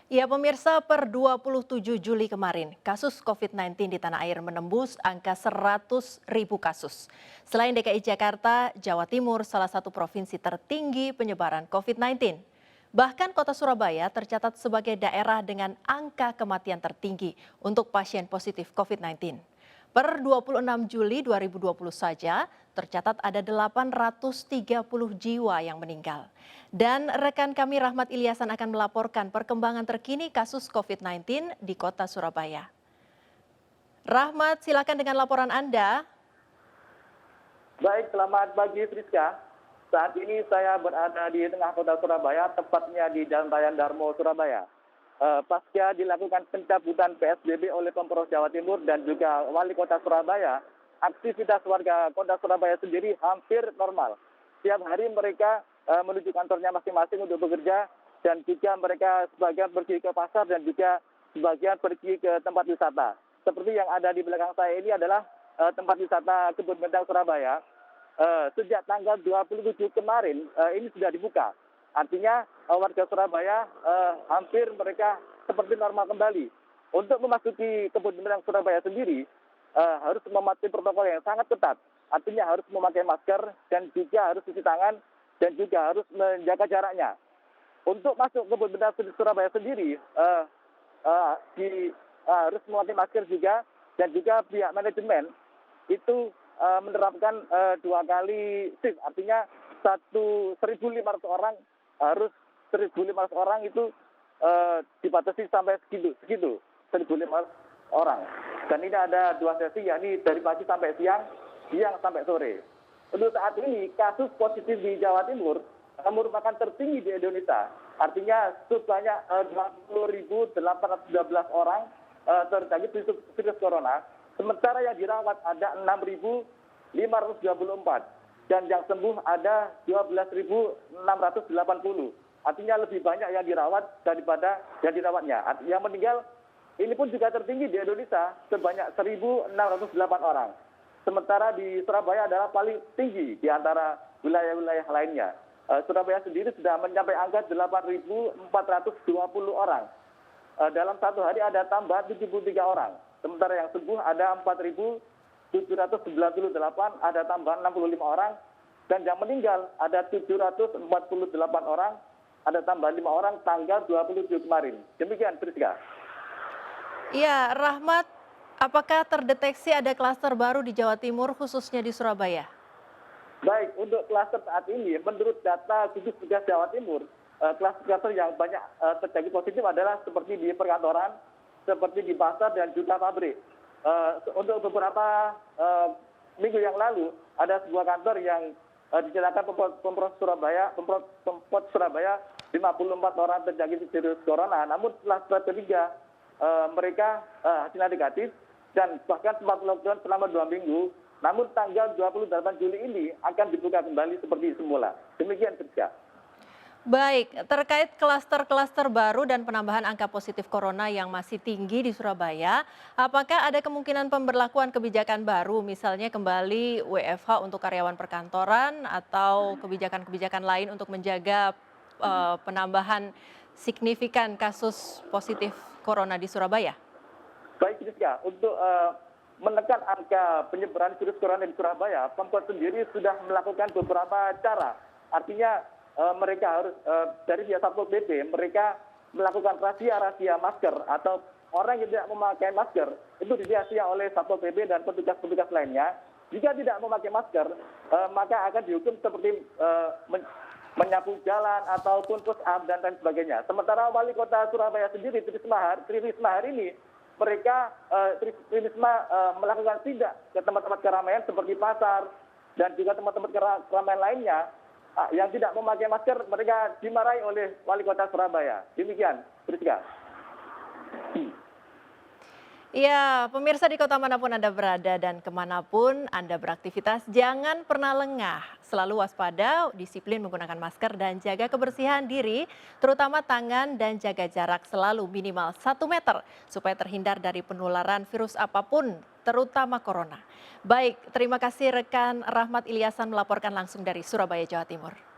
Ya pemirsa, per 27 Juli kemarin, kasus COVID-19 di tanah air menembus angka 100.000 kasus. Selain DKI Jakarta, Jawa Timur salah satu provinsi tertinggi penyebaran COVID-19. Bahkan kota Surabaya tercatat sebagai daerah dengan angka kematian tertinggi untuk pasien positif COVID-19. Per 26 Juli 2020 saja, tercatat ada 830 jiwa yang meninggal. Dan rekan kami Rahmat Ilyasan akan melaporkan perkembangan terkini kasus COVID-19 di kota Surabaya. Rahmat, silakan dengan laporan Anda. Baik, selamat pagi Friska. Saat ini saya berada di tengah kota Surabaya, tepatnya di Jalan Raya Darmo, Surabaya. Pasca dilakukan pencabutan PSBB oleh Pemprov Jawa Timur dan juga Wali Kota Surabaya, aktivitas warga kota Surabaya sendiri hampir normal. Setiap hari mereka menuju kantornya masing-masing untuk bekerja dan juga mereka sebagian pergi ke pasar dan juga sebagian pergi ke tempat wisata. Seperti yang ada di belakang saya ini adalah tempat wisata Kebun Bentang Surabaya. Sejak tanggal 27 kemarin ini sudah dibuka. Artinya warga Surabaya hampir mereka seperti normal kembali. Untuk memasuki Kebun Bentang Surabaya sendiri harus mematuhi protokol yang sangat ketat. Artinya harus memakai masker dan juga harus cuci tangan dan juga harus menjaga jaraknya. Untuk masuk Kebun Bentang Surabaya sendiri harus memakai masker juga dan juga pihak manajemen itu menerapkan 2 kali shift, artinya 1.500 orang harus 1.500 orang itu dibatasi sampai segitu 1.500 orang. Dan ini ada 2 sesi, yakni dari pagi sampai siang sampai sore. Untuk saat ini kasus positif di Jawa Timur merupakan tertinggi di Indonesia. Artinya sebanyak 20.812 orang terjangkit virus corona. Sementara yang dirawat ada 6.524 dan yang sembuh ada 12.680. Artinya lebih banyak yang dirawat daripada yang dirawatnya. Yang meninggal ini pun juga tertinggi di Indonesia sebanyak 1.608 orang. Sementara di Surabaya adalah paling tinggi di antara wilayah-wilayah lainnya. Surabaya sendiri sudah mencapai angka 8.420 orang. Dalam satu hari ada tambahan 73 orang. Sementara yang sembuh ada 4.798, ada tambahan 65 orang. Dan yang meninggal ada 748 orang, ada tambahan 5 orang tanggal 27 kemarin. Demikian, Friska. Ya, Rahmat, apakah terdeteksi ada klaster baru di Jawa Timur khususnya di Surabaya? Baik, untuk klaster saat ini, menurut data gugus tugas Jawa Timur, klaster yang banyak terjadi positif adalah seperti di perkantoran, seperti di pasar dan juga pabrik. Untuk beberapa minggu yang lalu ada sebuah kantor yang dinyatakan Pemprov Surabaya 54 orang terjangkit virus corona. Namun setelah swab ketiga mereka hasilnya negatif dan bahkan sempat lockdown selama 2 minggu. Namun tanggal 28 Juli ini akan dibuka kembali seperti semula. Demikian, Friska. Baik, terkait klaster-klaster baru dan penambahan angka positif corona yang masih tinggi di Surabaya, apakah ada kemungkinan pemberlakuan kebijakan baru, misalnya kembali WFH untuk karyawan perkantoran atau kebijakan-kebijakan lain untuk menjaga penambahan signifikan kasus positif corona di Surabaya? Baik, Friska, untuk menekan angka penyebaran virus corona di Surabaya, Pemkot sendiri sudah melakukan beberapa cara. Artinya mereka harus dari pihak Satpol PP mereka melakukan razia masker atau orang yang tidak memakai masker itu dirazia oleh Satpol PP dan petugas-petugas lainnya. Jika tidak memakai masker maka akan dihukum seperti menyapu jalan ataupun push up dan lain sebagainya. Sementara Wali Kota Surabaya sendiri Tri Risma hari ini mereka Tri Risma melakukan sidak ke tempat-tempat keramaian seperti pasar dan juga tempat-tempat keramaian lainnya. Yang tidak memakai masker mereka dimarahi oleh Wali Kota Surabaya. Demikian, Friska. Ya, pemirsa di kota manapun Anda berada dan kemanapun Anda beraktivitas, jangan pernah lengah. Selalu waspada, disiplin menggunakan masker dan jaga kebersihan diri, terutama tangan dan jaga jarak selalu minimal 1 meter supaya terhindar dari penularan virus apapun, terutama corona. Baik, terima kasih rekan Rahmat Ilyasan melaporkan langsung dari Surabaya, Jawa Timur.